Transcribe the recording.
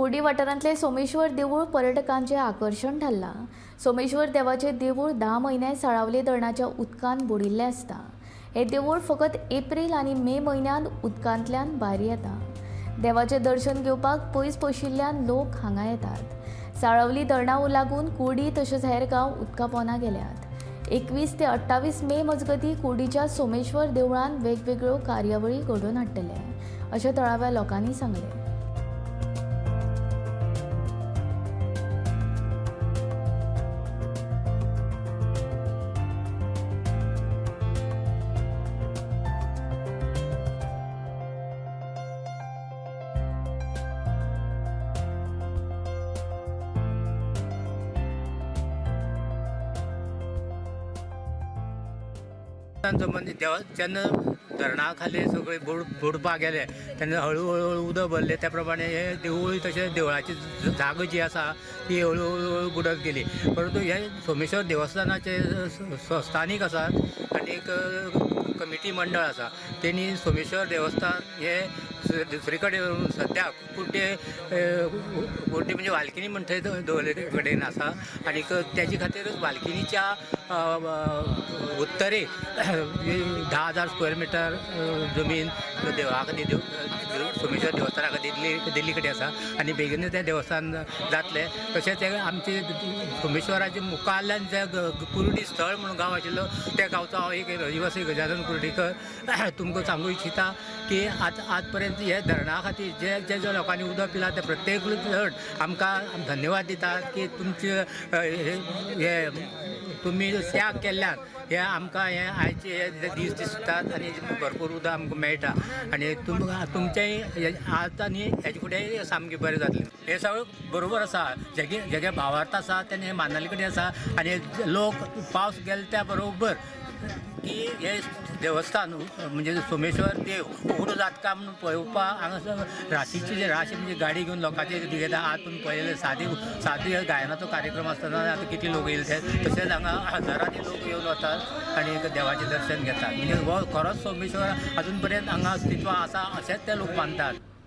कुर्डी वाठारांतले सोमेश्वर देवूळ पर्यटकांचे आकर्षण ठरला। सोमेश्वर देवाचे देवूळ 10 म्हयने साळावले धरणाच्या उदकान बुडिल्ले आसता। हे देवूळ फकत एप्रिल आनी मे म्हयन्यांत उदकांतल्यान भायर येता। देवाचे दर्शन घेवपाक पयस पयशिल्ल्यान लोक हांगा येतात। साळावली धरणाक लागून कुर्डी तशेंच हेर गांव उदका पोंदा गेल्यात। 21 ते 28 मे मजगतीं कुर्डीच्या सोमेश्वर देवळान वेगवेगळ्यो कार्यावळी घडोवन हाडटले, अशें थळाव्या लोकांनी सांगलें। संबंधी जेन्ना धरणा खाली सगळे बुडपाक गेले तेन्ना हळू उदक भरले, त्या प्रमाणे हे देवूळ तशें देवळाची जागा जी आसा ती हळू बुडत गेली। परंतु हे सोमेश्वर देवस्थानाचे संस्थानीक आसात आनी एक कमिटी मंडळ आसा, तेणी सोमेश्वर देवस्थान हे दुसरे कडेन सद्याक कुड्डे म्हणजे वाल्किनी म्हणटा दवरले कडेन आसा आनी त्याची खातीर वाल्किनीच्या उत्तरेक 10,000 स्क्वेअर मिटर जमीन देवळा खातीर सोमेश्वर देवस्थाना खातीर दिल्ली कडेन आसा आनी बेगीनच तें देवस्थान जातलें। तशेंच आमचे सोमेश्वराचे मुखारल्यान जे कुर्डी स्थळ म्हणून गांव आशिल्लो त्या गांवचो हांव एक रहिवासी गजानन कुर्डीकर तुमकां सांगूं इच्छिता की आज पर्यंत हे धरणा खातीर जे लोकांनी उदक पिलां ते प्रत्येक जण आमकां धन्यवाद दितात की तुमचे हे तुमी त्याग केल्ल्यान हे आमकां हे आयचे हे दीस दिसतात आनी भरपूर उदक आमकां मेळटा आनी तुमचेंय आज आनी हेजे फुडें सामकें बरें जातलें। हे सगळें बरोबर आसा, जेगे भावार्थ आसा तेन्ना हे मानाली कडेन आसा आनी लोक पावस गेले त्या बरोबर की हे देवस्थान म्हणजे सोमेश्वर देव उगडो जातका म्हणून पळोवपाक हांगासर राशीची म्हणजे गाडी घेवन लोकांचे येता। आतून पळयले सादी गायनाचो कार्यक्रम आसतना आतां कितले लोक येयले ते तशेंच हांगा हजारांनी लोक येवन वतात आनी देवाचें दर्शन घेतात। म्हणजे हो खरोच सोमेश्वर अजून पर्यंत हांगा अस्तित्व आसा अशेंच ते लोक मानतात।